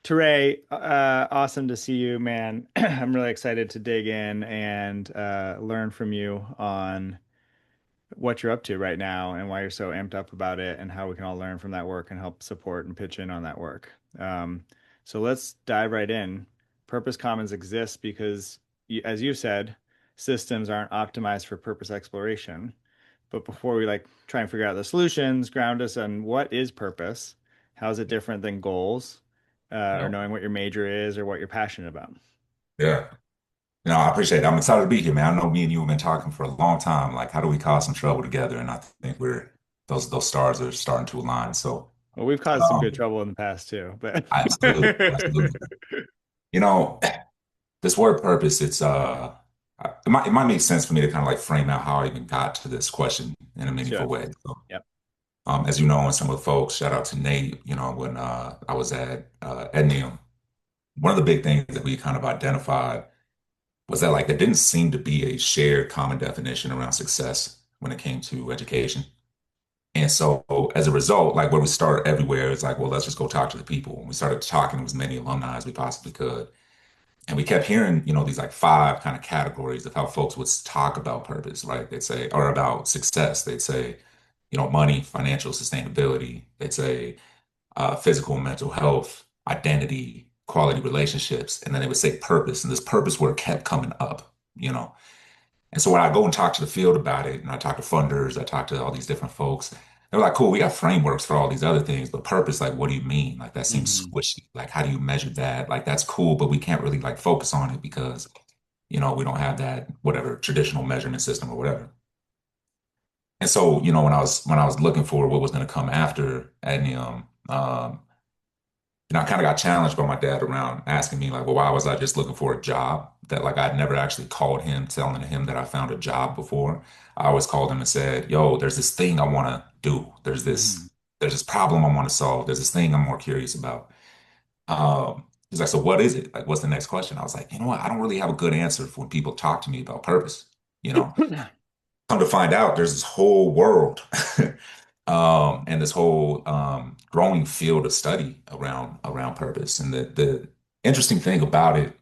Teray, awesome to see you, man. I'm really excited to dig in and learn from you on what you're up to right now and why you're so amped up about it and how we can all learn from that work and help support and pitch in on that work. So let's dive right in. Purpose Commons exists because, as you said, systems aren't optimized for purpose exploration. But before we try and figure out the solutions, ground us on what is purpose, how is it different than goals, or No. knowing what your major is or what you're passionate about. Yeah. No, I appreciate it. I'm excited to be here, man. I know me and you have been talking for a long time. Like, how do we cause some trouble together? And I think we're those stars are starting to align. So, Well, we've caused some good um, trouble in the past too, but absolutely, absolutely. You know, this word purpose, it might make sense for me to kind of like frame out how I even got to this question in a meaningful should. way. So, Yep. as you know, and some of the folks, shout out to Nate, when I was at Ednium, one of the big things that we kind of identified was that like there didn't seem to be a shared common definition around success when it came to education. And so as a result, like where we start everywhere is like, well, let's just go talk to the people. And we started talking to as many alumni as we possibly could. And we kept hearing, these like five kind of categories of how folks would talk about purpose, right? They'd say, or about success. They'd say, money, financial sustainability. They'd say physical and mental health, identity, quality relationships. And then they would say purpose. And this purpose word kept coming up. And so when I go and talk to the field about it, and I talk to funders, I talk to all these different folks, they're like, cool, we got frameworks for all these other things, but purpose, like, what do you mean? Like, that seems Hmm. squishy. Like, how do you measure that? Like, that's cool, but we can't really like focus on it because, we don't have that whatever traditional measurement system or whatever. And so, when I was looking for what was going to come after Adnium, I kind of got challenged by my dad around asking me like, well, why was I just looking for a job? That like I'd never actually called him, telling him that I found a job before. I always called him and said, yo, there's this thing I want to do. Hmm. There's this problem I want to solve. There's this thing I'm more curious about. He's like, so what is it? Like, what's the next question? I was like, you know what? I don't really have a good answer for when people talk to me about purpose. You know, come to find out, there's this whole world and this whole growing field of study around purpose. And the interesting thing about it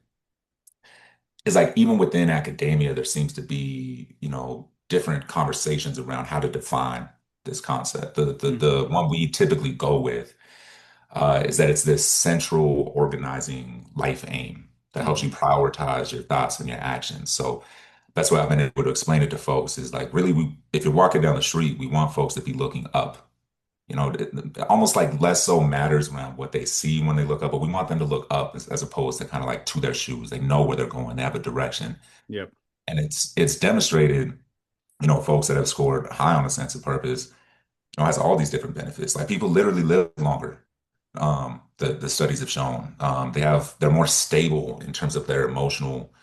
is like even within academia, there seems to be, different conversations around how to define this concept. The Hmm. one we typically go with is that it's this central organizing life aim that helps you Hmm. prioritize your thoughts and your actions. So that's why I've been able to explain it to folks is like really if you're walking down the street, we want folks to be looking up. Almost like less so matters around what they see when they look up, but we want them to look up as opposed to kind of like to their shoes. They know where they're going, they have a direction. Yep. And it's demonstrated, folks that have scored high on a sense of purpose, has all these different benefits. Like people literally live longer. The studies have shown they're more stable in terms of their emotional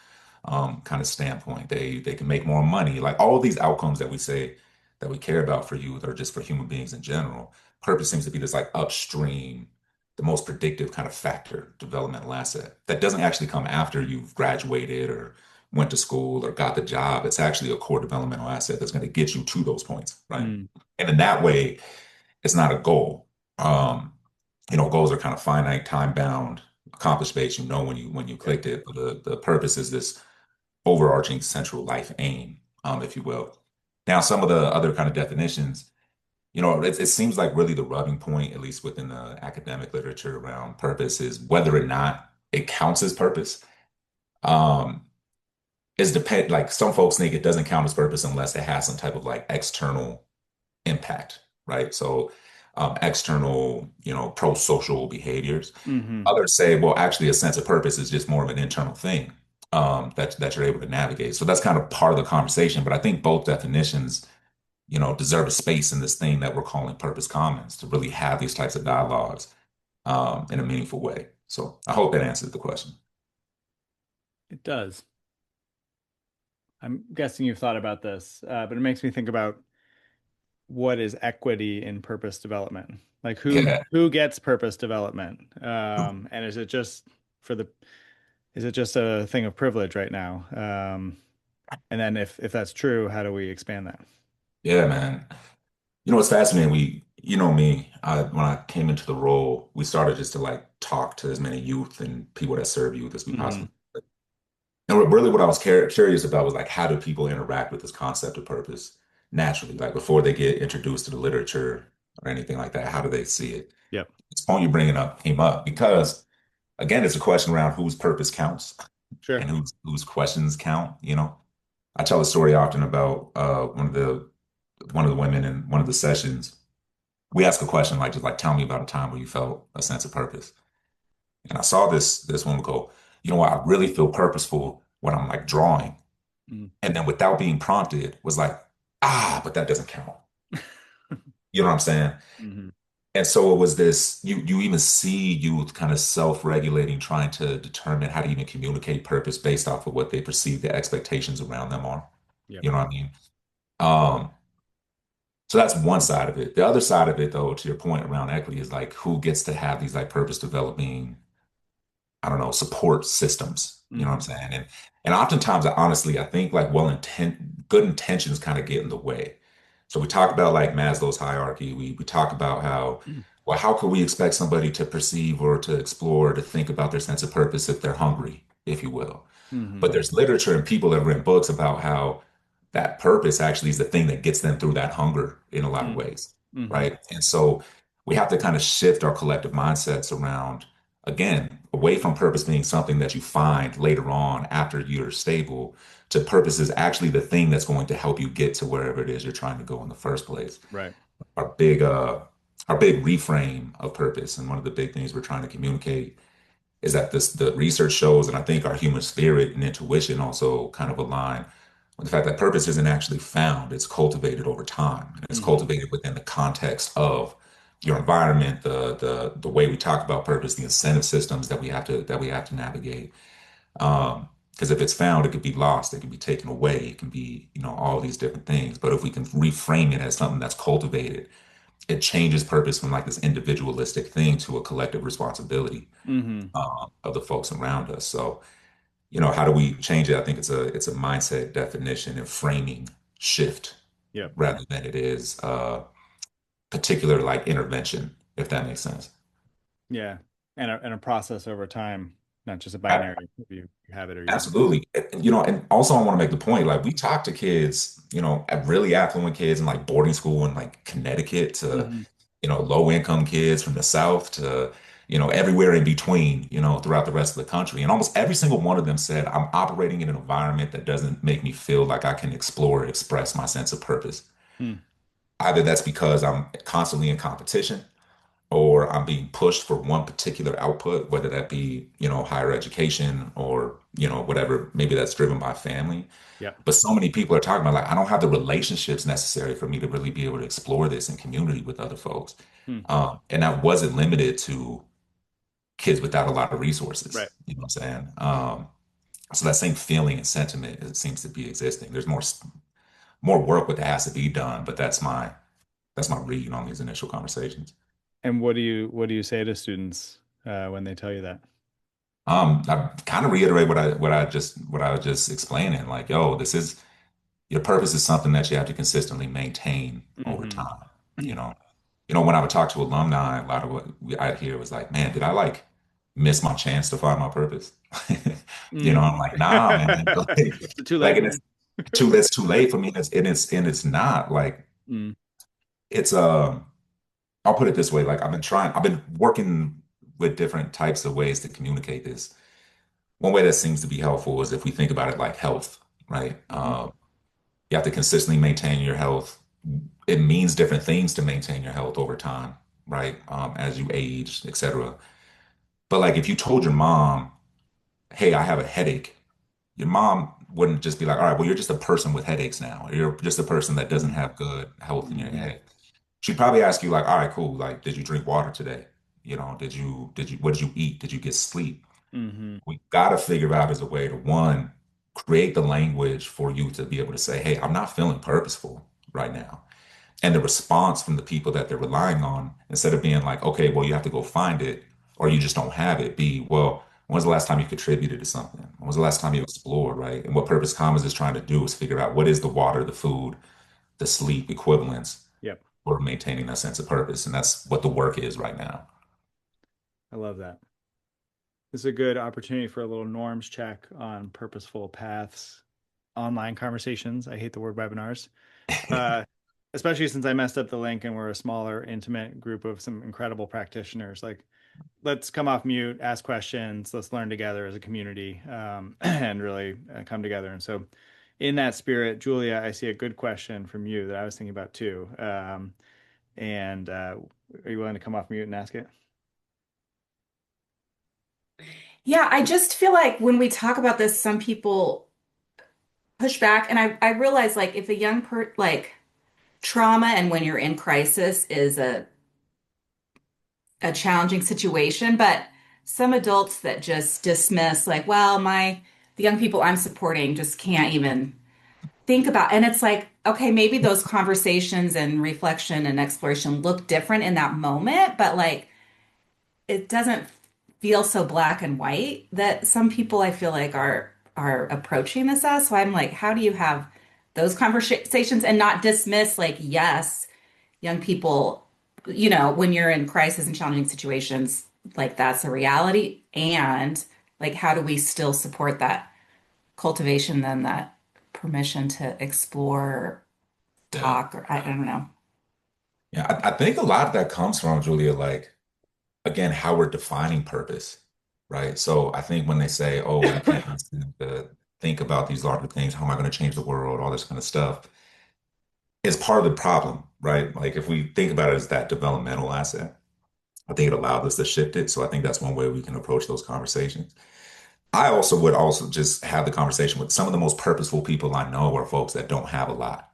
kind of standpoint. They can make more money. Like all of these outcomes that we say that we care about for youth or just for human beings in general. Purpose seems to be this like upstream, the most predictive kind of factor, developmental asset that doesn't actually come after you've graduated or went to school or got the job. It's actually a core developmental asset that's going to get you to those points, right? Mm. And in that way, it's not a goal. Um, Goals are kind of finite, time bound, accomplished based. You know when you Yep. clicked it, but the purpose is this overarching central life aim, if you will. Now, some of the other kind of definitions, it seems like really the rubbing point, at least within the academic literature around purpose, is whether or not it counts as purpose. Um, like some folks think it doesn't count as purpose unless it has some type of like external impact, right? So external, pro-social behaviors. Hmm. Others say, well, actually, a sense of purpose is just more of an internal thing that you're able to navigate. So that's kind of part of the conversation. But I think both definitions, deserve a space in this thing that we're calling purpose commons to really have these types of dialogues in a meaningful way. So I hope that answers the question. It does. I'm guessing you've thought about this, but it makes me think about what is equity in purpose development? Like Yeah. who gets purpose development? And is it just for the is it just a thing of privilege right now? And then if that's true, how do we expand that? Yeah, man. It's fascinating. you know me, when I came into the role, we started just to like talk to as many youth and people that serve youth as we Hmm. possibly could. And really what I was curious about was like, how do people interact with this concept of purpose naturally? Like before they get introduced to the literature or anything like that, how do they see it? Yep. This point you're bringing up came up because, again, it's a question around whose purpose counts Sure. and whose questions count. I tell a story often about one of the women in one of the sessions. We ask a question like, just like, tell me about a time where you felt a sense of purpose. And I saw this woman go, you know what, I really feel purposeful when I'm like drawing. Mm. And then without being prompted, was like, but that doesn't count. You know what I'm saying? Hmm. And so it was this, you even see youth kind of self-regulating, trying to determine how to even communicate purpose based off of what they perceive the expectations around them are. Yep. You know what I mean? Um, so that's one side of it. The other side of it, though, to your point around equity, is like who gets to have these like purpose developing, I don't know, support systems. You know what I'm Hmm. saying? And oftentimes, honestly, I think like good intentions kind of get in the way. So we talk about like Maslow's hierarchy. We talk about how, well, how could we expect somebody to perceive or to explore, to think about their sense of purpose if they're hungry, if you will? Hmm. But there's literature and people that have written books about how that purpose actually is the thing that gets them through that hunger in a lot of ways, Hmm. right? And so we have to kind of shift our collective mindsets around, again, away from purpose being something that you find later on after you're stable, to purpose is actually the thing that's going to help you get to wherever it is you're trying to go in the first place. Right. Our big uh our big reframe of purpose, and one of the big things we're trying to communicate is that the research shows, and I think our human spirit and intuition also kind of align with the fact that purpose isn't actually found, it's cultivated over time. And it's Hmm. cultivated within the context of your environment, the way we talk about purpose, the incentive systems that we have to navigate. Because if it's found, it could be lost, it can be taken away, it can be, all these different things. But if we can reframe it as something that's cultivated, it changes purpose from like this individualistic thing to a collective responsibility Hmm. of the folks around us. So, how do we change it? I think it's a mindset definition and framing shift Yep. rather than it is particular like intervention, if that makes sense. Yeah. And a process over time, not just a A- binary. You have it or you don't. Absolutely. And also I want to make the point, like we talk to kids, really affluent kids in like boarding school in like Connecticut to, Hmm. low income kids from the South to, everywhere in between, throughout the rest of the country. And almost every single one of them said, I'm operating in an environment that doesn't make me feel like I can explore or express my sense of purpose. Hmm. Either that's because I'm constantly in competition or I'm being pushed for one particular output, whether that be, higher education or, whatever, maybe that's driven by family. Yep. But so many people are talking about like, I don't have the relationships necessary for me to really be able to explore this in community with other folks. Hmm. And that wasn't limited to kids without a lot of resources. Right. You know what I'm saying? So that same feeling and sentiment, it seems to be existing. There's more work that has to be done, but that's my read on these initial conversations. And what do you say to students when they tell you that? I kind of reiterate what I was just explaining. Like, yo, this is your purpose is something that you have to consistently maintain over Hmm. time. You know, when I would talk to alumni, a lot of what I'd hear was like, man, did I like miss my chance to find my purpose? I'm Mm. like, nah, man. Too Like, late, and it's man. it's too late for me. And it's not like Mm. it's I'll put it this way. Like I've been working with different types of ways to communicate this. One way that seems to be helpful is if we think about it like health, right? Hmm. You have to consistently maintain your health. It means different things to maintain your health over time, right? As you age, etc. But like if you told your mom, "Hey, I have a headache," your mom wouldn't just be like, "All right, well, you're just a person with headaches now. You're just a person that doesn't have good health in your Hmm. head." She'd probably ask you like, "All right, cool. Like, did you drink water today? What did you eat? Did you get sleep?" Hmm. We got to figure out as a way to one, create the language for you to be able to say, hey, I'm not feeling purposeful right now. And the response from the people that they're relying on, instead of being like, okay, well, you have to go find it or you just don't have it, be, well, when was the last time you contributed to something? When was the last time you explored, right? And what Purpose Commons is trying to do is figure out what is the water, the food, the sleep equivalence Yep. for maintaining that sense of purpose. And that's what the work is right now. I love that. This is a good opportunity for a little norms check on Purposeful Paths online conversations. I hate the word webinars, uh, especially since I messed up the link and we're a smaller, intimate group of some incredible practitioners. Like, let's come off mute, ask questions, let's learn together as a community, and really come together. And so, in that spirit, Julia, I see a good question from you that I was thinking about too. And Are you willing to come off mute and ask it? Yeah, I just feel like when we talk about this, some people push back, and I realize like if a young per like trauma and when you're in crisis is a challenging situation, but some adults that just dismiss like, well, the young people I'm supporting just can't even think about, and it's like, okay, maybe those conversations and reflection and exploration look different in that moment, but like it doesn't feel so black and white that some people I feel like are approaching this as. So I'm like, how do you have those conversations and not dismiss like, yes, young people, when you're in crisis and challenging situations, like that's a reality. And like, how do we still support that cultivation, then that permission to explore, Yeah. talk, or I don't know. Yeah. I think a lot of that comes from, Julia, like, again, how we're defining purpose, right? So I think when they say, oh, you can't think about these larger things, how am I going to change the world, all this kind of stuff, is part of the problem, right? Like if we think about it as that developmental asset, I think it allowed us to shift it. So I think that's one way we can approach those conversations. I also would also just have the conversation with some of the most purposeful people I know are folks that don't have a lot.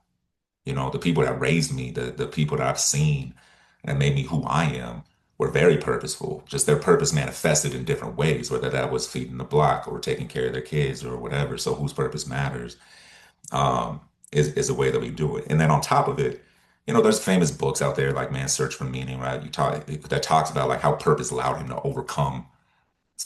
You know, the people that raised me, the people that I've seen that made me who I am were very purposeful. Just their purpose manifested in different ways, whether that was feeding the block or taking care of their kids or whatever. So whose purpose matters is a way that we do it. And then on top of it, there's famous books out there like Man's Search for Meaning, right? You talk that talks about like how purpose allowed him to overcome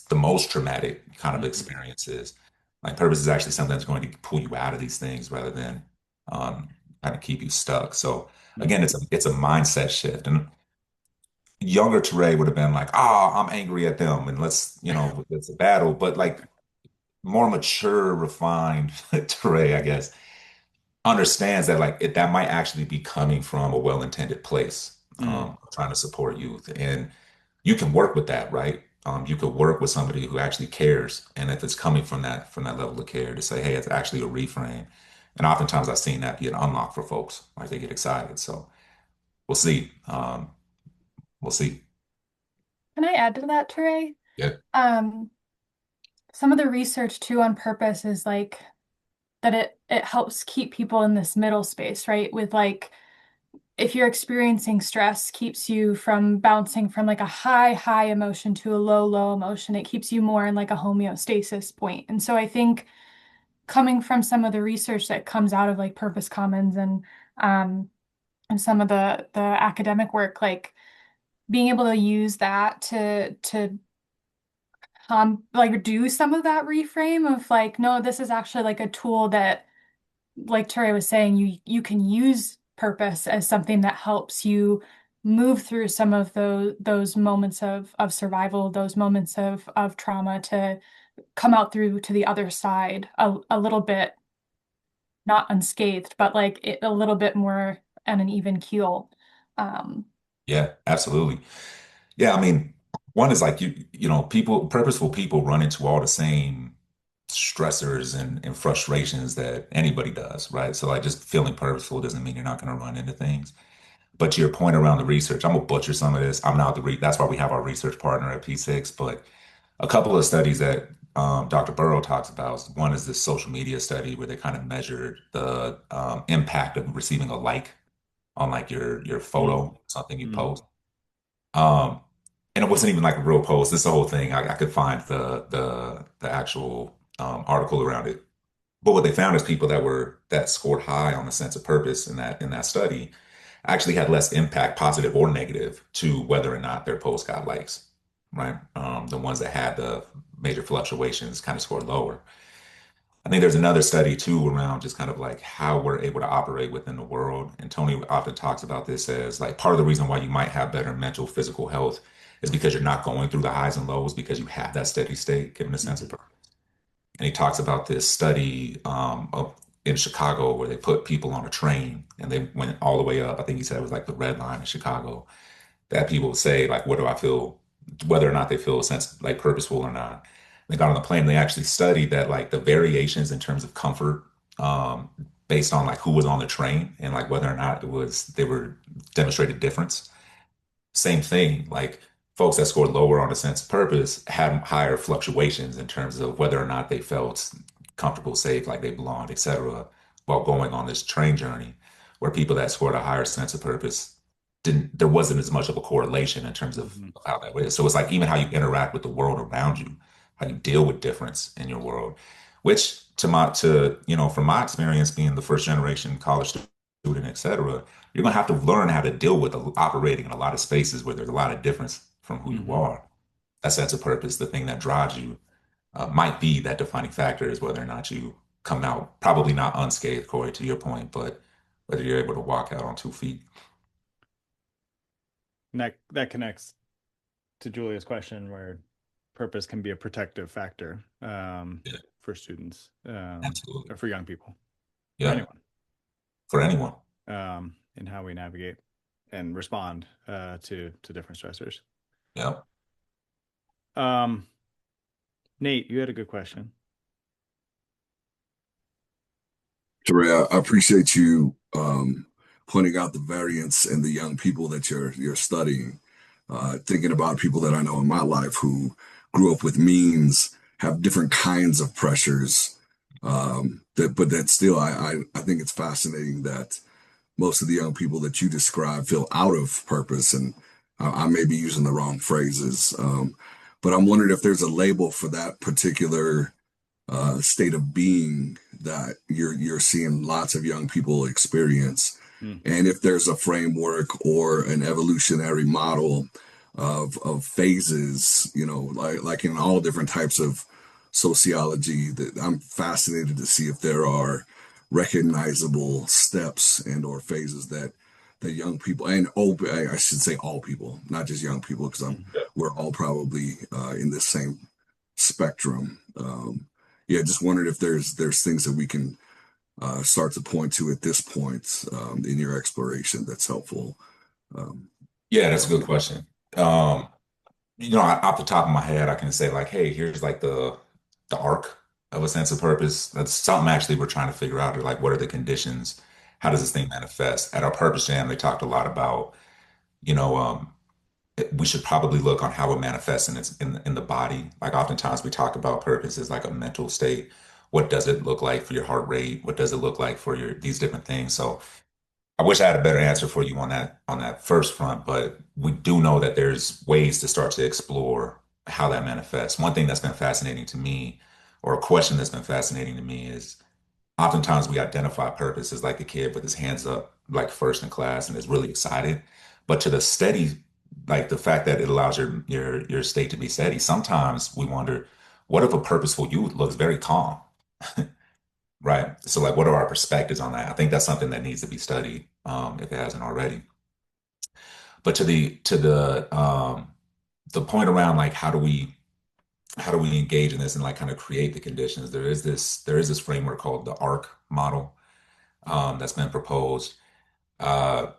the most traumatic kind of Mhm. experiences. Like purpose is actually something that's going to pull you out of these things rather than um, kind of keep you stuck. So again, Mhm. it's a mindset shift. And younger Teray would have been like, "Ah, I'm angry at them, and it's a battle." But like more mature, refined Teray, I guess, understands that that might actually be coming from a well-intended place, Mm. trying to support youth, and you can work with that, right? You could work with somebody who actually cares, and if it's coming from that level of care, to say, hey, it's actually a reframe. And oftentimes I've seen that be an unlock for folks, like they get excited. So we'll see. We'll see. Can I add to that, Teray? Yeah. Um, some of the research too on purpose is like that it helps keep people in this middle space, right? With like if you're experiencing stress, keeps you from bouncing from like a high emotion to a low emotion. It keeps you more in like a homeostasis point. And so I think coming from some of the research that comes out of like Purpose Commons um and some of the academic work, like being able to use that to like do some of that reframe of like, no, this is actually like a tool that, like Terry was saying, you can use purpose as something that helps you move through some of those moments of survival, those moments of trauma to come out through to the other side a little bit, not unscathed, but like a little bit more on an even keel. Um, Yeah, absolutely. Yeah, I mean, one is like purposeful people run into all the same stressors and frustrations that anybody does, right? So like just feeling purposeful doesn't mean you're not going to run into things. But to your point around the research, I'm gonna butcher some of this. I'm not that's why we have our research partner at P6. But a couple of studies that Dr. Burrow talks about. One is this social media study where they kind of measured the impact of receiving a like on like your Mm. photo, something you Mm. post. Um, and it wasn't even like a real post. This the whole thing. I could find the actual article around it. But what they found is people that scored high on the sense of purpose in that study actually had less impact, positive or negative, to whether or not their post got likes, right? The ones that had the major fluctuations kind of scored lower. I think there's another study too around just kind of like how we're able to operate within the world. And Tony often talks about this as like part of the reason why you might have better mental, physical health is because you're not going through the highs and lows because you have that steady state, given a sense of Hmm. purpose. And he talks about this study in Chicago where they put people on a train and they went all the way up. I think he said it was like the red line in Chicago that people would say, like, what do I feel, whether or not they feel a sense like purposeful or not. They got on the plane, they actually studied that like the variations in terms of comfort um, based on like who was on the train and like whether or not it was they were demonstrated difference. Same thing, like folks that scored lower on a sense of purpose had higher fluctuations in terms of whether or not they felt comfortable, safe, like they belonged, etc., while going on this train journey. Where people that scored a higher sense of purpose didn't, there wasn't as much of a correlation in terms of Hmm. how that is. So it's like even how you interact with the world around you, how you deal with difference in your world, which from my experience being the first generation college student, etc., you're gonna have to learn how to deal with operating in a lot of spaces where there's a lot of difference from who you Hmm. are. That sense of purpose, the thing that drives you, might be that defining factor is whether or not you come out, probably not unscathed, Corey, to your point, but whether you're able to walk out on 2 feet. And that connects to Julia's question, where purpose can be a protective factor Yeah, for students, absolutely. or for young people, for Yeah, anyone, for anyone. in how we navigate and respond to different stressors. Yeah. Um, Nate, you had a good question. Teray, I appreciate you pointing out the variance in the young people that you're studying. Thinking about people that I know in my life who grew up with means, have different kinds of pressures. But that still, I think it's fascinating that most of the young people that you describe feel out of purpose, and I may be using the wrong phrases. But I'm wondering if there's a label for that particular state of being that you're seeing lots of young people experience, Mm. and if there's a framework or an evolutionary model of phases, like in all different types of sociology, that I'm fascinated to see if there are recognizable steps and or phases that young people and old, I should say all people, not just young people, because I'm Mhm. we're all probably in this same spectrum. Yeah, just wondered if there's things that we can start to point to at this point in your exploration that's helpful. Um, Yeah, that's a so good question. Um, off the top of my head, I can say like, hey, here's like the arc of a sense of purpose. That's something actually we're trying to figure out. Or like, what are the conditions? How does this thing manifest? At our Purpose Jam, they talked a lot about, you know, we should probably look on how it manifests in the body. Like oftentimes we talk about purpose as like a mental state. What does it look like for your heart rate? What does it look like for your these different things? So I wish I had a better answer for you on that first front, but we do know that there's ways to start to explore how that manifests. One thing that's been fascinating to me, or a question that's been fascinating to me, is oftentimes we identify purpose as like a kid with his hands up, like first in class, and is really excited. But to the steady, like the fact that it allows your state to be steady, sometimes we wonder, what if a purposeful youth looks very calm? Right. So like what are our perspectives on that? I think that's something that needs to be studied, if it hasn't already. But the point around like how do we engage in this and like kind of create the conditions? There is this framework called the ARC model that's been proposed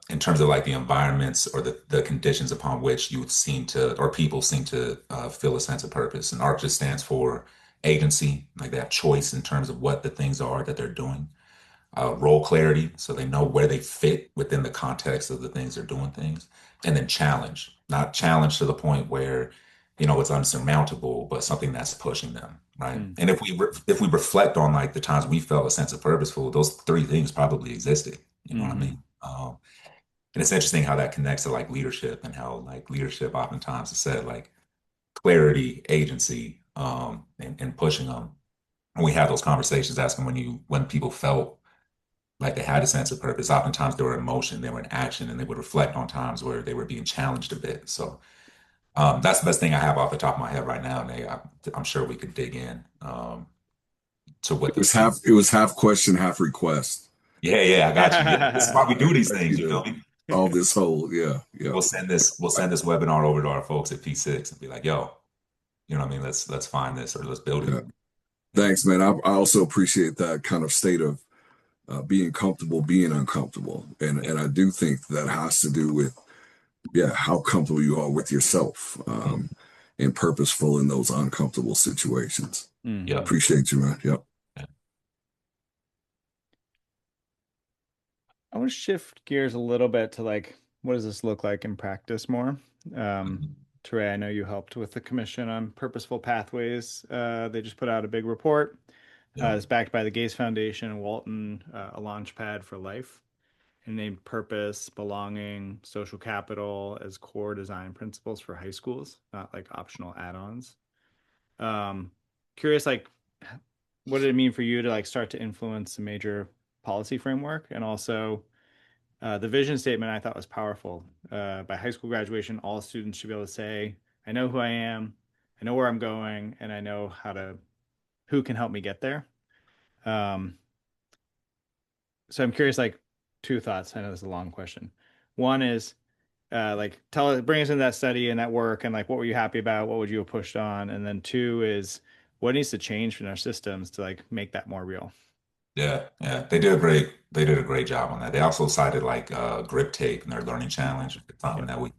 in terms of like the environments or the conditions upon which you seem to or people seem to feel a sense of purpose. And ARC just stands for agency, like they have choice in terms of what the things are that they're doing. Role clarity, so they know where they fit within the context of the things they're doing things, and then challenge, not challenge to the point where, it's unsurmountable, but something that's pushing them, right? Mm. And if we reflect on like the times we felt a sense of purposeful, those three things probably existed. You know what I Hmm. mean? And it's interesting how that connects to like leadership and how like leadership oftentimes is said like clarity, agency, and pushing them. And we have those conversations asking when people felt like they had a sense of purpose. Oftentimes they were in motion, they were in action, and they would reflect on times where they were being challenged a bit. So that's the best thing I have off the top of my head right now, Nate. I'm sure we could dig in. to what It the was student. half question, half request. Yeah, I got you. Yeah, this is why we do these things. You You know, feel me? all this whole, yeah, yeah. We'll send this webinar over to our folks at P6 and be like, yo, you know what I mean? Let's find this or let's build it. Yeah. Yeah, Thanks, man. I also appreciate that kind of state of being comfortable, being uncomfortable, and yeah, I do think that has to do with yeah how comfortable you are with yourself, and purposeful in those uncomfortable situations. yeah, Hmm. Appreciate you, man. Yep. yeah. I want to shift gears a little bit to like, what does this look like in practice more? Um, Mhm. Teray, I know you helped with the Commission on Purposeful Pathways. They just put out a big report. Yeah, It's backed by the Gates Foundation and Walton, a launch pad for life, and named purpose, belonging, social capital as core design principles for high schools, not like optional add-ons. Um, Curious, like, what did it mean for you to like start to influence a major policy framework, and also the vision statement I thought was powerful. By high school graduation, all students should be able to say, I know who I am, I know where I'm going, and I know who can help me get there. Um, so I'm curious, like, two thoughts. I know this is a long question. One is, like, bring us into that study and that work, and like, what were you happy about? What would you have pushed on? And then two is, what needs to change in our systems to like make that more real? yeah. They did a great job on that. They also cited like grip tape in their learning challenge. It's something Yep.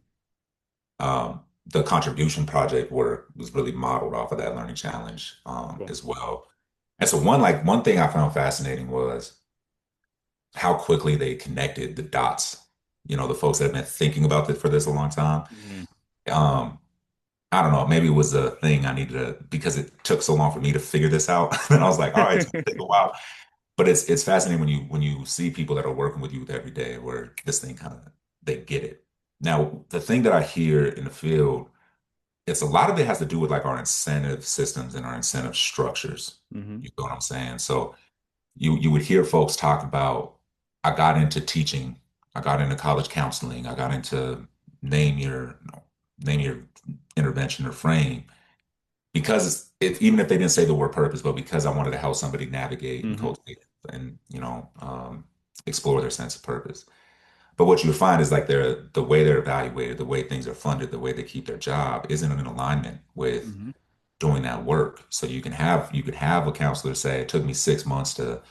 that the contribution project work was really modeled off of that learning challenge Cool. as well. And so one thing I found fascinating was how quickly they connected the dots. You know, the folks that have been thinking about this for this a long time. Mhm. Um, I don't know, maybe it was a thing I needed to because it took so long for me to figure this out. And I was like, all right, it's gonna take a while. But it's fascinating when you see people that are working with youth every day where this thing kind of they get it. Now, the thing that I hear in the field, it's a lot of it has to do with like our incentive systems and our incentive structures. Hmm. You know what I'm saying? So you would hear folks talk about, I got into teaching, I got into college counseling, I got into name your name your intervention or frame because even if they didn't say the word purpose, but because I wanted to help somebody navigate and Hmm. cultivate and explore their sense of purpose. But what you find is like the way they're evaluated, the way things are funded, the way they keep their job isn't in alignment with Hmm. doing that work. So you could have a counselor say, it took me 6 months to,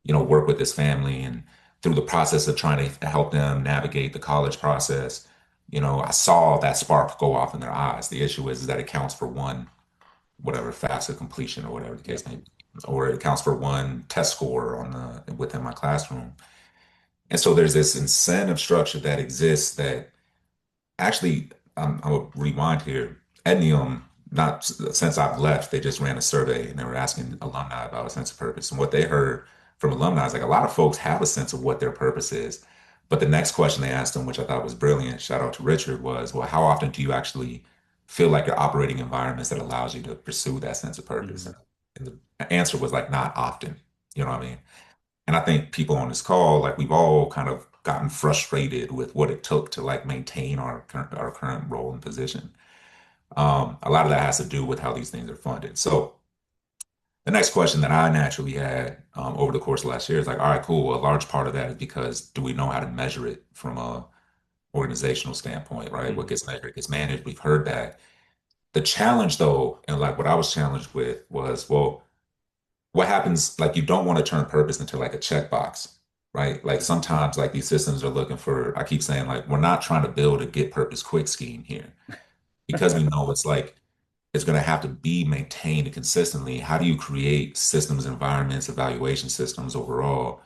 work with this family and through the process of trying to help them navigate the college process, I saw that spark go off in their eyes. The issue is that it counts for one, whatever FAFSA completion or whatever the Yep. case may be, or it counts for one test score within my classroom. And so there's this incentive structure that exists that actually, I'll rewind here. Etnium, not since I've left, they just ran a survey and they were asking alumni about a sense of purpose. And what they heard from alumni is like a lot of folks have a sense of what their purpose is. But the next question they asked them, which I thought was brilliant, shout out to Richard, was, well, how often do you actually feel like you're operating environments that allows you to pursue that sense of purpose? Hmm. And the answer was like, not often. You know what I mean? And I think people on this call, like we've all kind of gotten frustrated with what it took to like maintain our current role and position. A lot of that has to do with how these things are funded. So the next question that I naturally had over the course of last year is like, all right, cool. A large part of that is because do we know how to measure it from a organizational standpoint, right? What Hmm. gets measured gets managed. We've heard that. The challenge though, and like what I was challenged with was, well, what happens, like you don't want to turn purpose into like a checkbox, right? Like sometimes like these systems are looking for, I keep saying like, we're not trying to build a get purpose quick scheme here because we know it's like, it's going to have to be maintained consistently. How do you create systems, environments, evaluation systems overall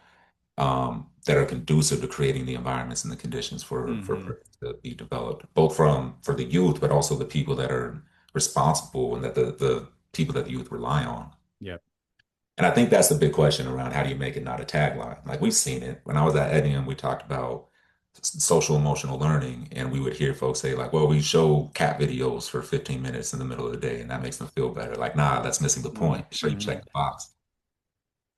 that are conducive to creating the environments and the conditions for Hmm. purpose to be developed, both for the youth, but also the people that are responsible and that the people that the youth rely on. Yep. And I think that's the big question around how do you make it not a tagline? Like we've seen it. When I was at Edium, we talked about social emotional learning, and we would hear folks say, like, well, we show cat videos for 15 minutes in the middle of the day, and that makes them feel better. Like, nah, that's missing the point. Sure, you Hmm. check the box.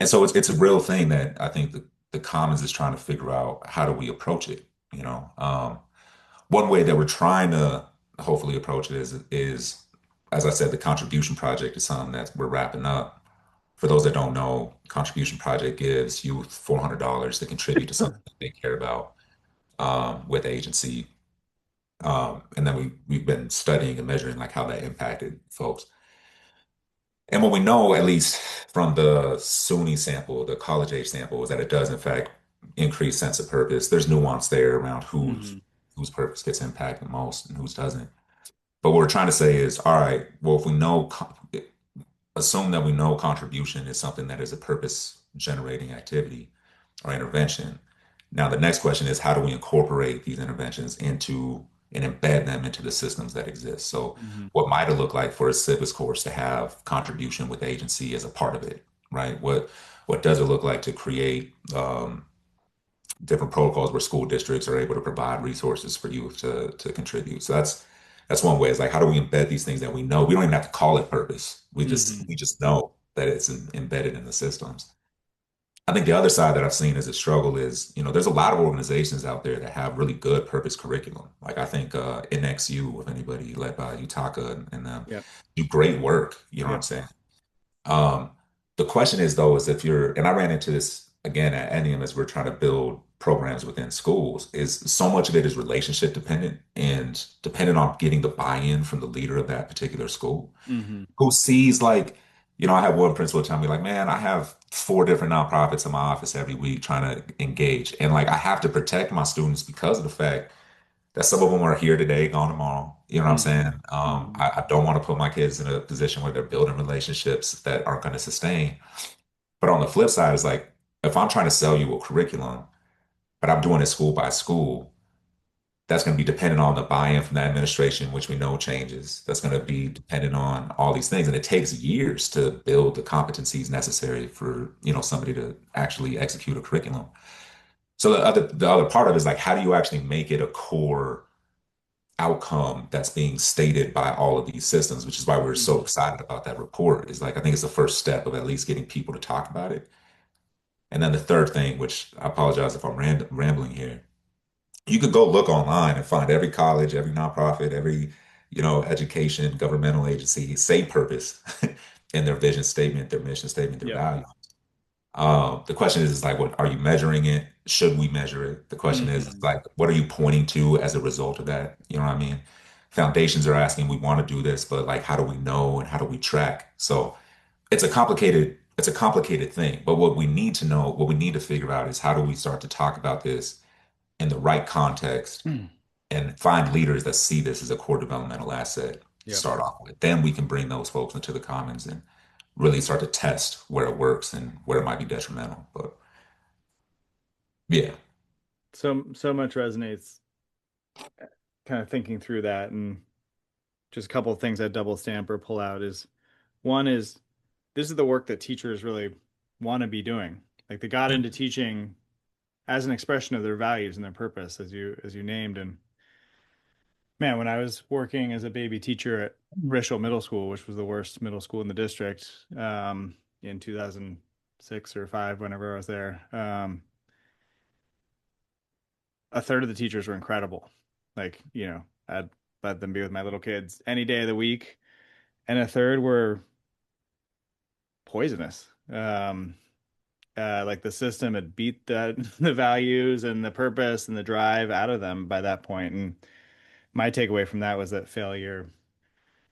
And so it's a real thing that I think the Commons is trying to figure out how do we approach it, you know? One way that we're trying to hopefully approach it is as I said, the contribution project is something that we're wrapping up. For those that don't know, Contribution Project gives youth $400 to contribute to something that they care about with the agency. And then we've been studying and measuring like how that impacted folks. And what we know, at least from the SUNY sample, the college age sample, is that it does in fact increase sense of purpose. There's nuance there around Hmm. whose purpose gets impacted most and whose doesn't. But what we're trying to say is, all right, well, if we know, assume that we know contribution is something that is a purpose generating activity or intervention. Now, the next question is, how do we incorporate these interventions into and embed them into the systems that exist? So, Hmm. what might it look like for a civics course to have contribution with agency as a part of it, right? What does it look like to create different protocols where school districts are able to provide resources for youth to contribute? So that's one way. Is like, how do we embed these things that we know? We don't even have to call it purpose. Hmm. We just know that it's embedded in the systems. I think the other side that I've seen as a struggle is, there's a lot of organizations out there that have really good purpose curriculum. Like I think NXU, if anybody, led by Utaka and them, Yep. do great work. You know what I'm Yep. saying? Um, the question is though, is if you're, and I ran into this again at Enneum as we're trying to build programs within schools, is so much of it is relationship dependent and dependent on getting the buy-in from the leader of that particular school Hmm. who sees like, I have one principal tell me like, man, I have four different nonprofits in my office every week trying to engage. And like, I have to protect my students because of the fact that some of them are here today, gone tomorrow. You know what I'm saying? Hmm. Hmm. I don't want to put my kids in a position where they're building relationships that aren't going to sustain. But on the flip side, it's like, if I'm trying to sell you a curriculum, but I'm doing it school by school, that's going to be dependent on the buy-in from the administration, which we know changes. That's going to be dependent on all these things. And it takes years to build the competencies necessary for, somebody to actually execute a curriculum. So the other part of it is like, how do you actually make it a core outcome that's being stated by all of these systems, which is why we're so Hmm. excited about that report, is like, I think it's the first step of at least getting people to talk about it. And then the third thing, which I apologize if I'm rambling here, you could go look online and find every college, every nonprofit, every, education, governmental agency, say purpose in their vision statement, their mission statement, their Yep. value. The question is like, what are you measuring it? Should we measure it? The question is Hmm. like, what are you pointing to as a result of that? You know what I mean? Foundations are asking, we want to do this, but like, how do we know and how do we track? So it's a complicated thing. But what we need to know, what we need to figure out is how do we start to talk about this in the right context and find leaders that see this as a core developmental asset to Yep. start off with. Then we can bring those folks into the commons and really start to test where it works and where it might be detrimental. But yeah. So much resonates kind of thinking through that, and just a couple of things that double stamp or pull out is one is this is the work that teachers really want to be doing. Like they got into teaching as an expression of their values and their purpose, as you named. And man, when I was working as a baby teacher at Rishel Middle School, which was the worst middle school in the district, in 2006 or five, whenever I was there, a third of the teachers were incredible. Like, I'd let them be with my little kids any day of the week, and a third were poisonous. Like the system had beat the values and the purpose and the drive out of them by that point. And my takeaway from that was that failure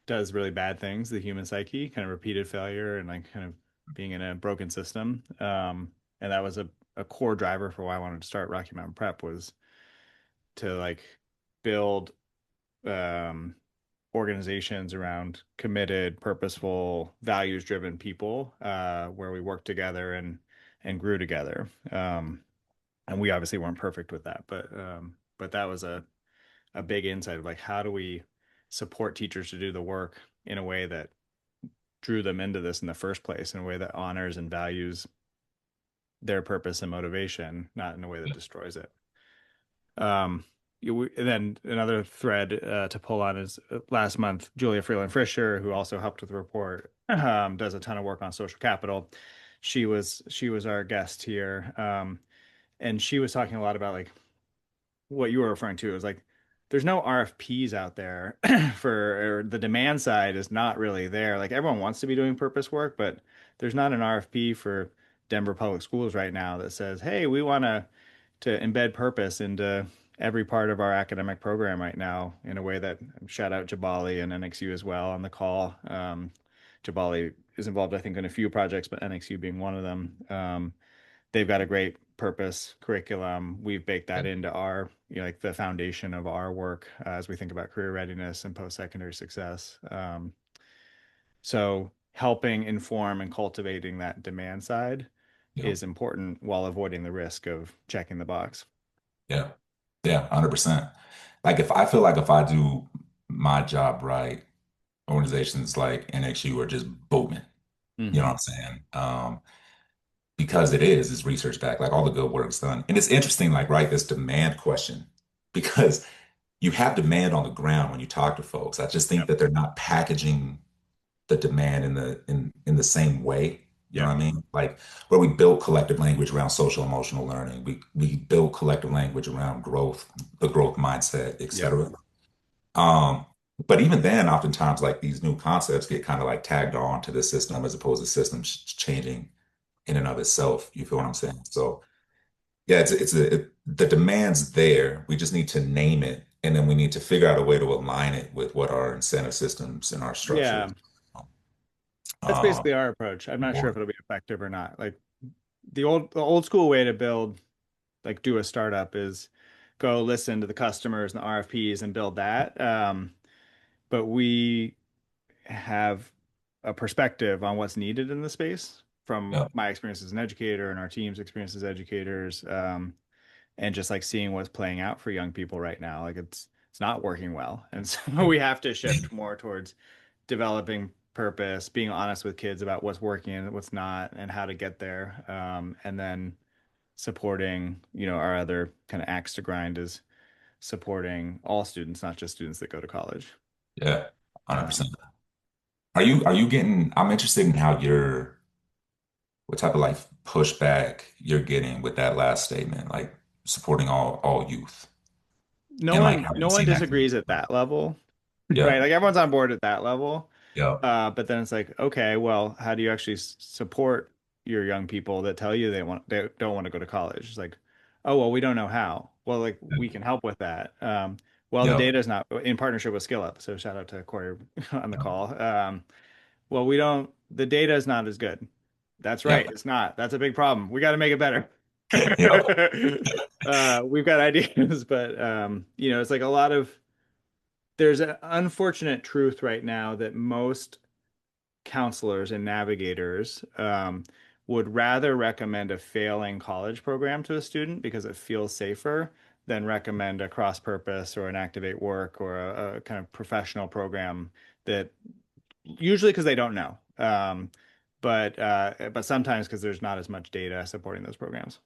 does really bad things to the human psyche, kind of repeated failure and like kind of being in a broken system. And that was a core driver for why I wanted to start Rocky Mountain Prep, was to like build um, organizations around committed, purposeful, values-driven people, where we worked together and grew together. And we obviously weren't perfect with that, but that was a big insight of like, how do we support teachers to do the work in a way that drew them into this in the first place, in a way that honors and values their purpose and motivation, not in a way that destroys it. Um, and then another thread to pull on is last month, Julia Freeland Fisher, who also helped with the report, does a ton of work on social capital. She was our guest here, and she was talking a lot about like what you were referring to. Is like there's no RFPs out there for, or the demand side is not really there. Like everyone wants to be doing purpose work, but there's not an RFP for Denver Public Schools right now that says, "Hey, we want to embed purpose into every part of our academic program right now," in a way that, shout out Jabali and NXU as well on the call. Jabali is involved, I think, in a few projects, but NXU being one of them. They've got a great purpose curriculum. We've baked that into our, like the foundation of our work as we think about career readiness and post-secondary success. So helping inform and cultivating that demand side Yeah. is important while avoiding the risk of checking the box. Yeah. Yeah. 100%. Like if I feel like if I do my job right, organizations like NXU are just booming. You know what Hmm. I'm saying? Because it's research backed, like all the good work's done. And it's interesting, like, right, this demand question, because you have demand on the ground when you talk to folks. I just think Yep. that they're not packaging the demand in the same way. You know Yep. what I mean? Like where we build collective language around social emotional learning, we build collective language around growth, the growth mindset, et Yep. cetera. Um, but even then, oftentimes, like these new concepts get kind of like tagged on to the system as opposed to systems changing in and of itself. You feel what I'm saying? So yeah, the demand's there. We just need to name it, and then we need to figure out a way to align it with what our incentive systems and our Yeah. structures. That's Uh, basically our approach. I'm not sure if or- it'll be effective or not. Like the old school way to build, like do a startup is go listen to the customers and the RFPs and build that. But we have a perspective on what's needed in the space from yeah, my experience as an educator and our team's experience as educators, and just like seeing what's playing out for young people right now. Like it's not working well, and so we have to shift more towards developing purpose, being honest with kids about what's working and what's not, and how to get there, and then supporting, our other kind of axe to grind is supporting all students, not just students that go to college. yeah, 100%. Um, Are you getting? I'm interested in how what type of like pushback you're getting with that last statement, like supporting all youth, no and like one, how you no one see that. disagrees at that level, right? Yeah, Like everyone's on board at that level. yeah, But then it's like, okay, well, how do you actually support your young people that tell you they don't want to go to college? It's like, oh, well, we don't know how. Well, like we can help with that. Well, the yeah, data is not in partnership with SkillUp. So shout out to Corey on the call. Well, we don't, the data is not as good. That's yeah, right. It's not. That's a big problem. We got to make it better. yeah, We've got ideas, but it's like there's an unfortunate truth right now that most counselors and navigators would rather recommend a failing college program to a student because it feels safer than recommend a cross purpose or an activate work or a kind of professional program that usually because they don't know. But sometimes because there's not as much data supporting those programs.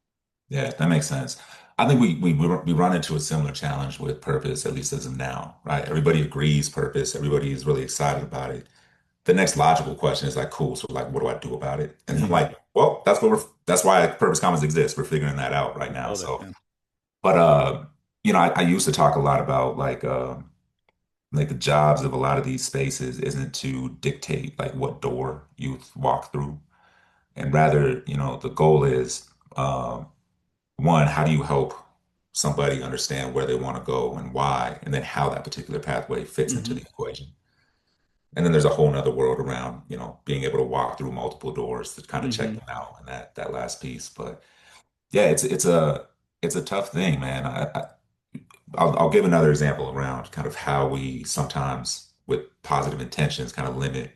yeah. That makes sense. I think we run into a similar challenge with purpose, at least as of now, right? Everybody agrees purpose. Everybody is really excited about it. The next logical question is like, cool. So like, what do I do about it? And I'm Hmm. like, well, that's why Purpose Commons exists. We're figuring that out right now. Build it. So, Yeah. but I used to talk a lot about like the jobs of a lot of these spaces isn't to dictate like what door youth walk through, and rather, the goal is one, how do you help somebody understand where they want to go and why, and then how that particular pathway fits into Hmm. the equation. And then there's a whole nother world around, being able to walk through multiple doors to kind of check Hmm. them out and that last piece. But yeah, it's a tough thing, man. I'll give another example around kind of how we sometimes, with positive intentions, kind of limit,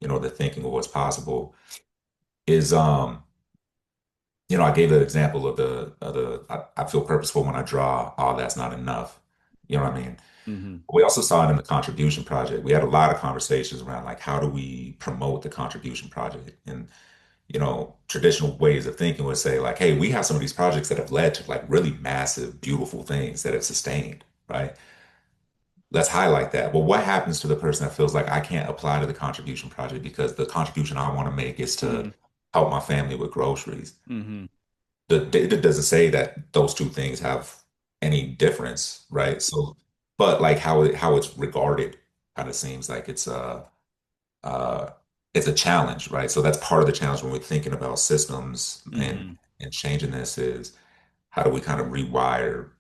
the thinking of what's possible. Is I gave the example I feel purposeful when I draw. Oh, that's not enough. You know what I mean? Hmm. We also saw it in the contribution project. We had a lot of conversations around like how do we promote the contribution project? And traditional ways of thinking would say like, hey, we have some of these projects that have led to like really massive, beautiful things that have sustained, right? Let's highlight that. Well, what happens to the person that feels like I can't apply to the contribution project because the contribution I want to make is to Hmm. help my family with groceries? Hmm. The data doesn't say that those two things have any difference, right? So but like how it's regarded kind of seems like uh, it's a challenge, right? So that's part of the challenge when we're thinking about systems Hmm. and changing this is how do we kind of rewire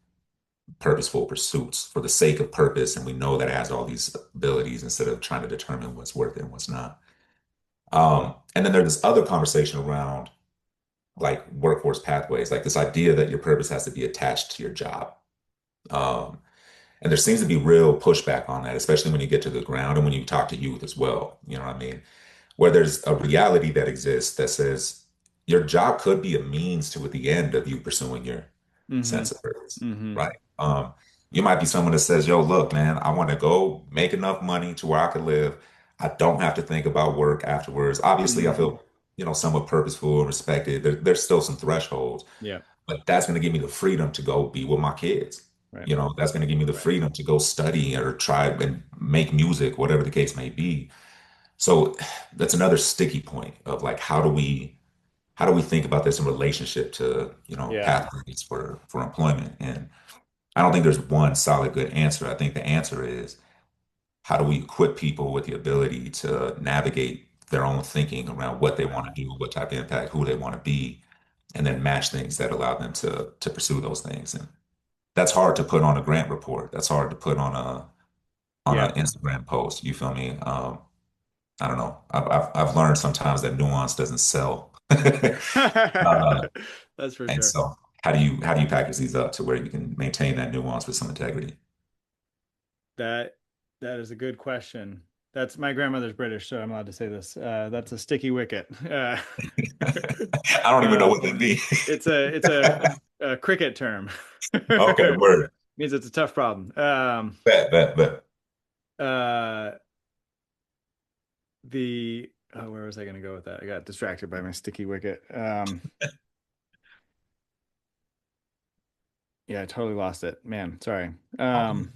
purposeful pursuits for the sake of purpose, and we know that it has all these abilities instead of trying to determine what's worth it and what's not. And then there's this other conversation around like workforce pathways, like this idea that your purpose has to be attached to your job. Um, and there seems to be real pushback on that, especially when you get to the ground and when you talk to youth as well. You know what I mean? Where there's a reality that exists that says your job could be a means to the end of you pursuing your Hmm. sense of purpose, Hmm. right? You might be someone that says, yo, look, man, I want to go make enough money to where I can live. I don't have to think about work afterwards. Obviously, I Hmm. feel, somewhat purposeful and respected. There's still some thresholds, Yeah. but that's going to give me the freedom to go be with my kids. Right. That's going to give me the Right. freedom to go study or try and make music, whatever the case may be. So that's another sticky point of like how do we think about this in relationship to, Yeah. pathways for employment? And I don't think there's one solid good answer. I think the answer is how do we equip people with the ability to navigate their own thinking around what they Right. want to do, what type of impact, who they want to be, and then match things that allow them to pursue those things. And that's hard to put on a grant report. That's hard to put on Yeah. an Instagram post. You feel me? I don't know. I've learned sometimes that nuance doesn't sell. That's for And sure. so how do you package these up to where you can maintain that nuance with some integrity? That that is a good question. That's my grandmother's British, so I'm allowed to say this. That's a sticky wicket. I don't even know Um, what that means. it's a cricket term. Okay, word. Means it's a tough problem. Bet. Uh, where was I going to go with that? I got distracted by my sticky wicket. Yeah, I totally lost it. Man, sorry. Um,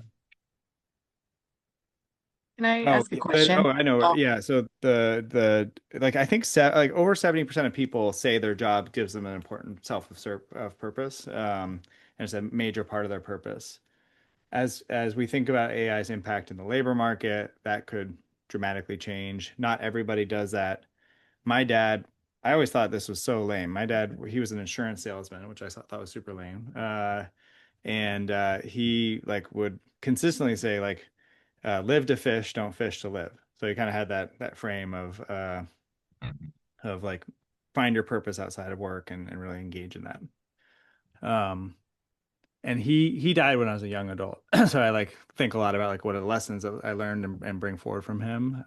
Can I Oh, ask a question? I know. Oh, Yeah. So the like I think like over 70% of people say their job gives them an important self of purpose. And it's a major part of their purpose. As we think about AI's impact in the labor market, that could dramatically change. Not everybody does that. My dad, I always thought this was so lame. My dad, he was an insurance salesman, which I thought was super lame. And he like would consistently say like live to fish, don't fish to live. So he kind of had that frame of like find your purpose outside of work and really engage in that. Um, and he died when I was a young adult, so I like think a lot about like what are the lessons that I learned and bring forward from him.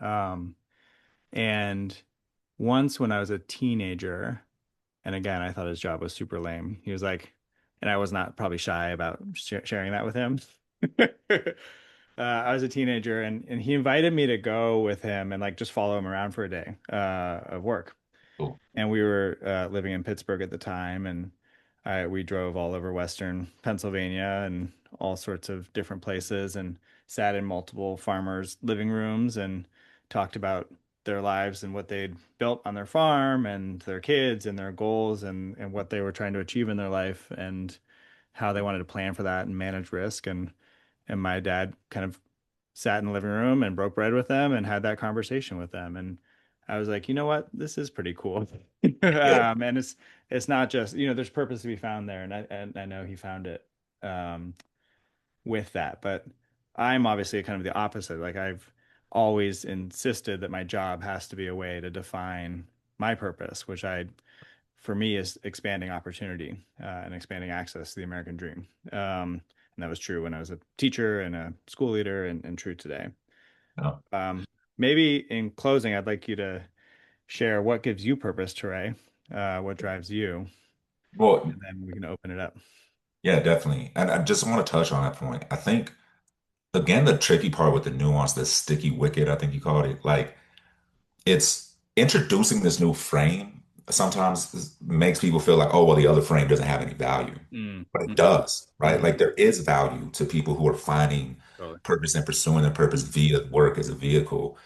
And once when I was a teenager, and again I thought his job was super lame. He was like, and I was not probably shy about sharing that with him. I was a teenager and he invited me to go with him and like just follow him around for a day of work. Cool. And we were living in Pittsburgh at the time, and we drove all over Western Pennsylvania and all sorts of different places, and sat in multiple farmers' living rooms and talked about their lives and what they'd built on their farm and their kids and their goals and what they were trying to achieve in their life and how they wanted to plan for that and manage risk. And my dad kind of sat in the living room and broke bread with them and had that conversation with them. And I was like, you know what? This is pretty cool. Yeah. And it's not just, there's purpose to be found there. And I know he found it with that. But I'm obviously kind of the opposite. Like I've always insisted that my job has to be a way to define my purpose, which for me is expanding opportunity and expanding access to the American dream. And that was true when I was a teacher and a school leader and true today. No. Um, Maybe in closing, I'd like you to share what gives you purpose, Teray, what drives you, Well, and then we can open it up. yeah, definitely. And I just want to touch on that point. I think again, the tricky part with the nuance, the sticky wicket, I think you called it, like it's introducing this new frame sometimes makes people feel like, oh, well, the other frame doesn't have any value. Mm, But it hmm. does, right? Hmm. Like there is value to people who are finding Totally. purpose and pursuing their purpose via work as a vehicle.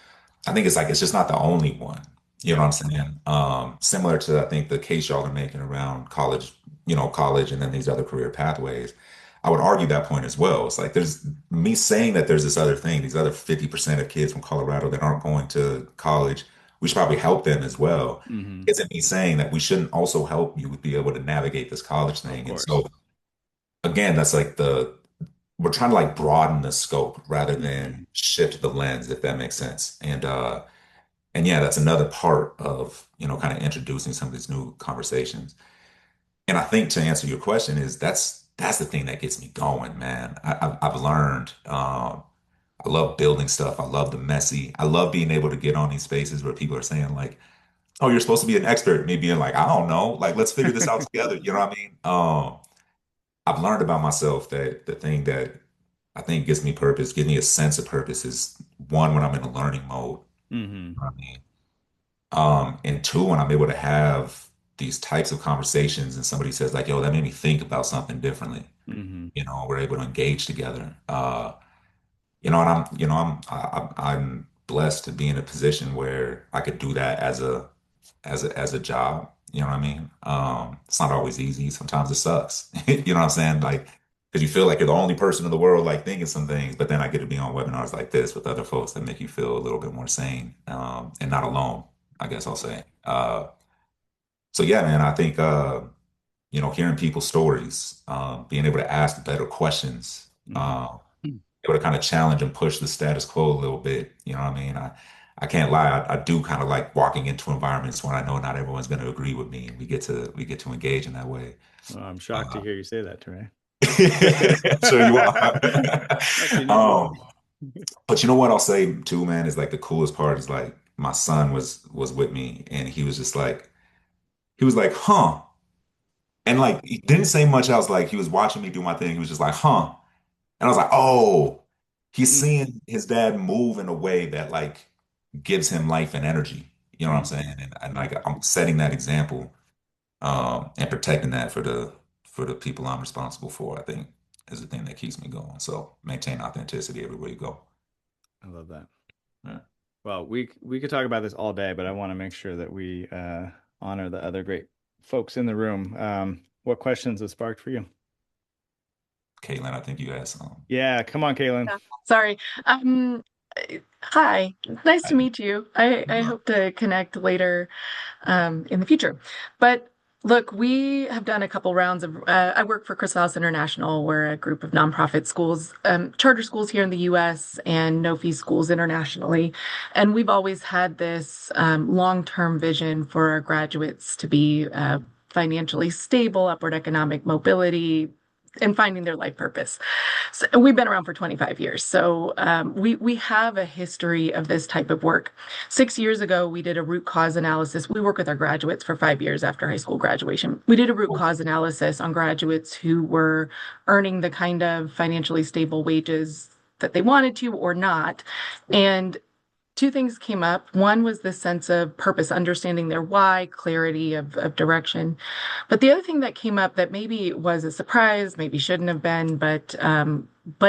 I think it's like it's just not the only one. You know Yeah. what I'm saying? Similar to I think the case y'all are making around college, college and then these other career pathways. I would argue that point as well. It's like there's me saying that there's this other thing, these other 50% of kids from Colorado that aren't going to college. We should probably help them as well. Hmm. Isn't me saying that we shouldn't also help you be able to navigate this college Of thing? And course. so again, that's like we're trying to like broaden the scope rather than Hmm. shift the lens, if that makes sense. And yeah, that's another part of, kind of introducing some of these new conversations. And I think to answer your question is that's the thing that gets me going, man. I've learned I love building stuff. I love the messy. I love being able to get on these spaces where people are saying like, "Oh, you're supposed to be an expert." Me being like, "I don't know. Like, let's figure this out together." You know what I mean? I've learned about myself that the thing that I think gives me purpose, gives me a sense of purpose, is one when I'm in a learning mode. Hmm. You know what I mean? And two, when I'm able to have these types of conversations and somebody says like, yo, that made me think about something differently. Hmm. We're able to engage together. And I'm blessed to be in a position where I could do that as a job. You know what I mean? It's not always easy. Sometimes it sucks. You know what I'm saying? Like, because you feel like you're the only person in the world like thinking some things, but then I get to be on webinars like this with other folks that make you feel a little bit more sane, and not alone, I guess I'll say. So yeah, man, I think hearing people's stories, being able to ask better questions, Hmm. able to kind of challenge and push the status quo a little bit. You know what I mean? I can't lie. I do kind of like walking into environments where I know not everyone's going to agree with me, and we get to engage in that way. Well, I'm shocked to Uh, hear you say that, Teray. sure you are. Lucky me. um, but you know what I'll say too, man, is like the coolest part is like my son was with me, and he was like, huh. And like he didn't say much. I was like, he was watching me do my thing. He was just like, huh. And I was like, oh, he's seeing his dad move in a way that like gives him life and energy. You know what I'm Hmm. saying? And like I'm setting that example, and protecting that for the people I'm responsible for, I think is the thing that keeps me going. So maintain authenticity everywhere you go. I love that. Yeah. Well, we could talk about this all day, but I want to make sure that we honor the other great folks in the room. What questions have sparked for you? Caitlin, I think you asked Yeah, come on, Kaylin. Yeah. Sorry. Um, Hi. Nice to meet you. I uh, hope to connect later in the future. But look, we have done a couple rounds of, I work for Chrysalis International. We're a group of nonprofit schools, charter schools here in the US and no fee schools internationally. And we've always had this long-term vision for our graduates to be financially stable, upward economic mobility, and finding their life purpose. So we've been around for 25 years. So we have a history of this type of work. 6 years ago, we did a root cause analysis. We work with our graduates for 5 years after high school graduation. We did a root cause analysis on graduates who were earning the kind of financially stable wages that they wanted to or not. And two things came up. One was this sense of purpose, understanding their why, clarity of direction. But the other thing that came up that maybe was a surprise, maybe shouldn't have been, but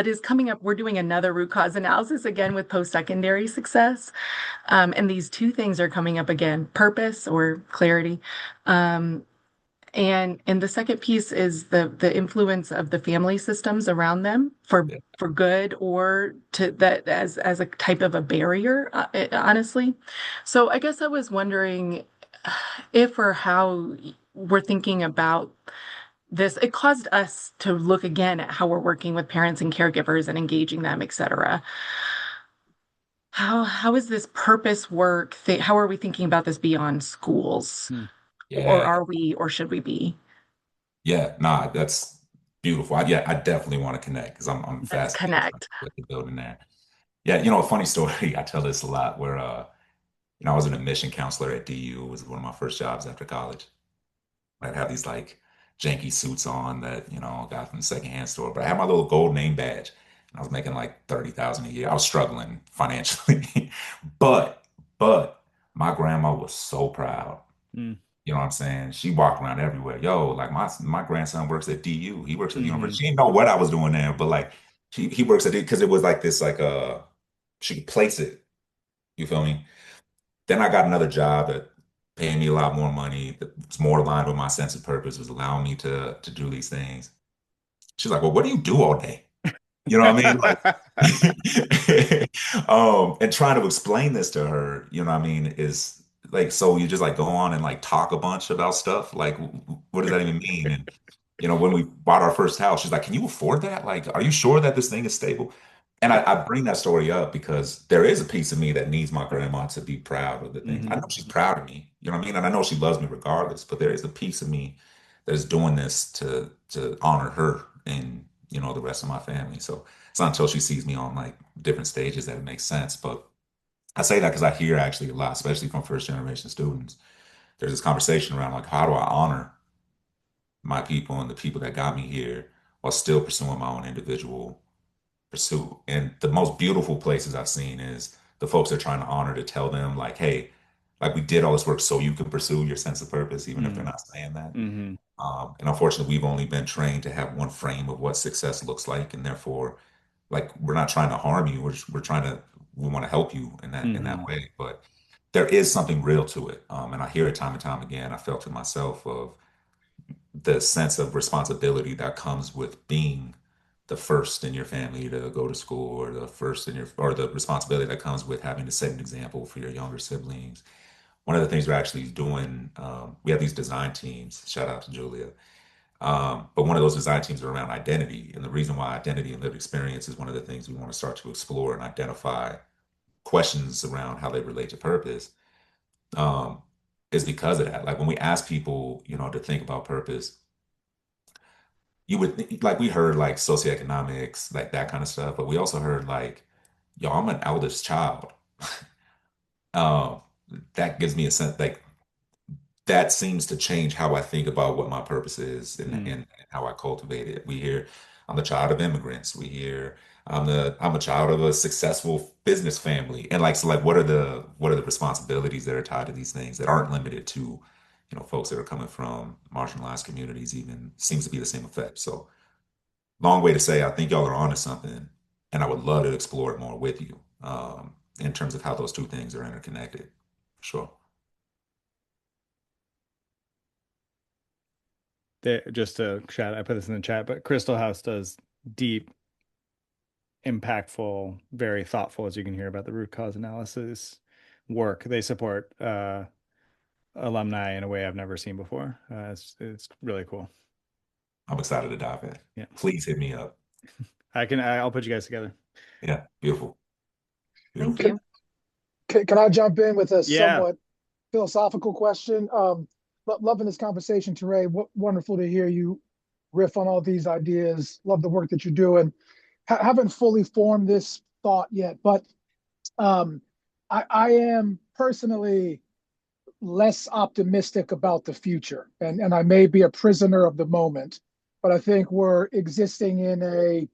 is coming up. We're doing another root cause analysis again with post-secondary success, and these two things are coming up again: purpose or clarity, um, and the second piece is the influence of the family systems around them yeah, for good or to that as a type of a barrier, honestly. So I guess I was wondering if or how we're thinking about this. It caused us to look again at how we're working with parents and caregivers and engaging them, et cetera. How is this purpose work? How are we thinking about this beyond schools? Hmm. Or yeah, are we, or should we be? yeah. Nah, that's beautiful. Yeah, I definitely want to connect because I'm Let's fascinated by connect. what you're building there. Yeah, a funny story. I tell this a lot where I was an admission counselor at DU. It was one of my first jobs after college. I'd have these like janky suits on that, got from the secondhand store. But I had my little gold name badge and I was making like 30,000 a year. I was struggling financially. But but my grandma was so proud. Hmm. You know what I'm saying? She walked around everywhere. Yo, like my grandson works at DU. He works at the Hmm. university. She didn't know what I was doing there, but like he works at it because it was like this like she could place it. You feel me? Then I got another job that paid me a lot more money, that was more aligned with my sense of purpose, was allowing me to do these things. She's like, well, what do you do all day? You know what I mean? Like, and trying to explain this to her, you know what I mean, is like, so you just like go on and like talk a bunch about stuff. Like, what does that even mean? And, when we bought our first house, she's like, can you afford that? Like, are you sure that this thing is stable? And I bring that story up because there is a piece of me that needs my grandma to be proud of the things. I Hmm. know she's proud of me, you know what I mean? And I know she loves me regardless, but there is a piece of me that is doing this to honor her and, the rest of my family. So it's not until she sees me on like different stages that it makes sense. But I say that because I hear actually a lot, especially from first generation students. There's this conversation around like, how do I honor my people and the people that got me here while still pursuing my own individual pursuit? And the most beautiful places I've seen is the folks they're trying to honor to tell them like, hey, like we did all this work so you can pursue your sense of purpose, even if they're Hmm. not saying that. Hmm. And unfortunately, we've only been trained to have one frame of what success looks like, and therefore, like we're not trying to harm you. We're trying to we want to help you in that Hmm. way. But there is something real to it, and I hear it time and time again. I felt it myself of the sense of responsibility that comes with being the first in your family to go to school, or the first in your, or the responsibility that comes with having to set an example for your younger siblings. One of the things we're actually doing, we have these design teams. Shout out to Julia. But one of those design teams are around identity. And the reason why identity and lived experience is one of the things we want to start to explore and identify questions around how they relate to purpose, um, is because of that. Like when we ask people, to think about purpose, you would like we heard like socioeconomics, like that kind of stuff, but we also heard like, yo, I'm an eldest child. Um, that gives me a sense like that seems to change how I think about what my purpose is and how I cultivate it. We hear I'm the child of immigrants. We hear I'm a child of a successful business family. And like so like what are the responsibilities that are tied to these things that aren't limited to, folks that are coming from marginalized communities even seems to be the same effect. So long way to say I think y'all are onto something and I would love to explore it more with you in terms of how those two things are interconnected. Sure. Just to chat, I put this in the chat, but Crystal House does deep, impactful, very thoughtful, as you can hear about the root cause analysis work. They support alumni in a way I've never seen before. It's really cool. I'm excited to dive in. Yeah, Please hit me up. I'll put you guys together. Yeah, beautiful, Thank beautiful. Can, you. can I jump in with a Yeah, somewhat philosophical question? Loving this conversation, Teray. Wonderful to hear you riff on all these ideas. Love the work that you're doing. Haven't fully formed this thought yet, but um, I am personally less optimistic about the future, and I may be a prisoner of the moment, but I think we're existing in a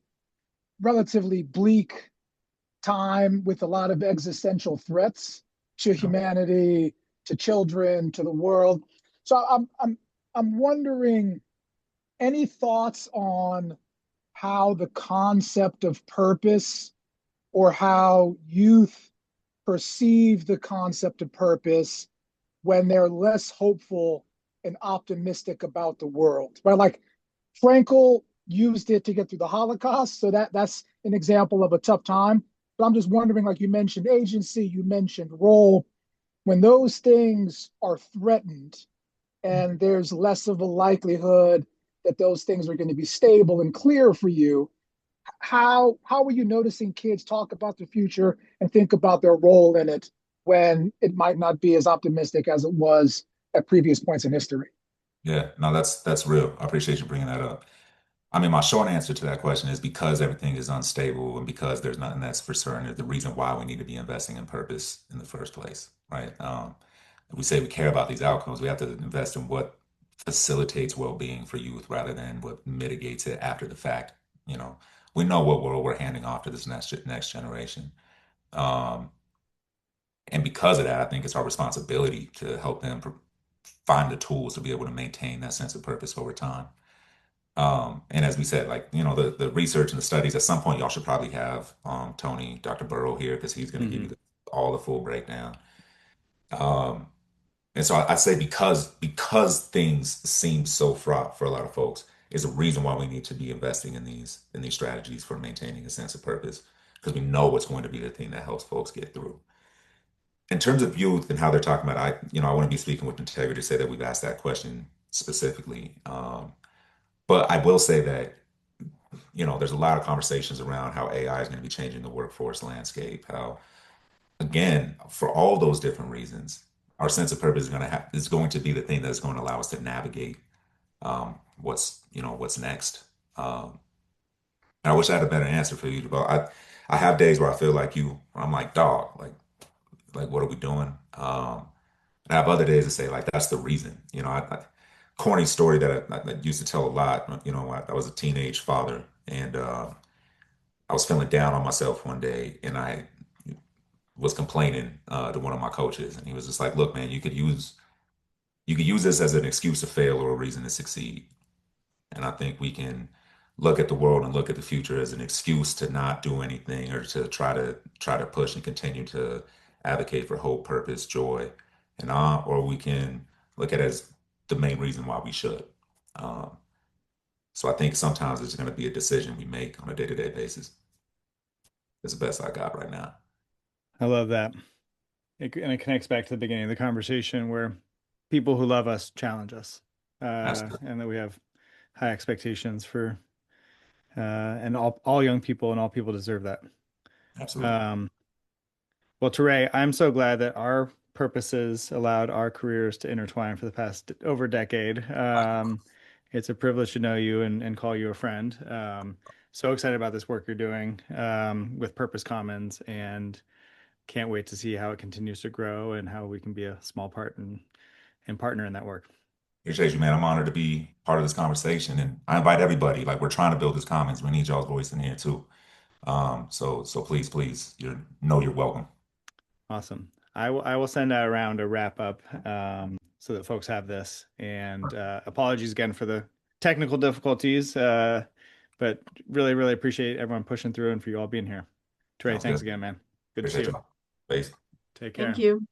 relatively bleak time with a lot of existential threats to Yeah. humanity, to children, to the world. So I'm wondering, any thoughts on how the concept of purpose, or how youth perceive the concept of purpose when they're less hopeful and optimistic about the world, right? Like Frankel used it to get through the Holocaust, so that's an example of a tough time. But I'm just wondering, like you mentioned agency, you mentioned role, when those things are threatened and there's less of a likelihood that those things are going to be stable and clear for you, how are you noticing kids talk about the future and think about their role in it when it might not be as optimistic as it was at previous points in history? Yeah, no, that's real. I appreciate you bringing that up. I mean, my short answer to that question is because everything is unstable and because there's nothing that's for certain is the reason why we need to be investing in purpose in the first place, right? If we say we care about these outcomes, we have to invest in what facilitates well-being for youth rather than what mitigates it after the fact. You know, we know what world we're handing off to this next generation. Um, And because of that, I think it's our responsibility to help them find the tools to be able to maintain that sense of purpose over time. And as we said, like, the research and the studies, at some point, y'all should probably have Tony, Dr. Burrow here, because he's going to give you hmm all the full breakdown. Um, and so I say because things seem so fraught for a lot of folks, is a reason why we need to be investing in these strategies for maintaining a sense of purpose because we know it's going to be the thing that helps folks get through. In terms of youth and how they're talking about, I want to be speaking with integrity to say that we've asked that question specifically. But I will say that, there's a lot of conversations around how AI is going to be changing the workforce landscape, how, again, for all those different reasons, our sense of purpose is going to be the thing that's going to allow us to navigate what's next. And I wish I had a better answer for you, but I have days where I feel like I'm like, dog, like what are we doing? And I have other days to say like that's the reason. Corny story that I used to tell a lot. I was a teenage father, and I was feeling down on myself one day, and I was complaining to one of my coaches, and he was just like, "Look, man, you could use this as an excuse to fail or a reason to succeed." And I think we can look at the world and look at the future as an excuse to not do anything or to try to push and continue to advocate for hope, purpose, joy, and or we can look at it as the main reason why we should. Um, so I think sometimes it's going to be a decision we make on a day-to-day basis. It's the best I got right now. I love that. And it connects back to the beginning of the conversation where people who love us challenge us, Absolutely. and that we have high expectations for, and all young people and all people deserve that. Absolutely. Um, well, Teray, I'm so glad that our purposes allowed our careers to intertwine for the past over decade. It's a privilege to know you and call you a friend. So excited about this work you're doing with Purpose Commons, and can't wait to see how it continues to grow and how we can be a small part and partner in that work. Appreciate you, man. I'm honored to be part of this conversation, and I invite everybody. Like we're trying to build this commons. We need y'all's voice in here too. So please, you're welcome. Awesome. I will send around a wrap up so that folks have this. And apologies again for the technical difficulties, but really, really appreciate everyone pushing through and for you all being here. Trey, Sounds thanks good. again, man. Good to see Appreciate you. y'all. Peace. Take Thank care. you.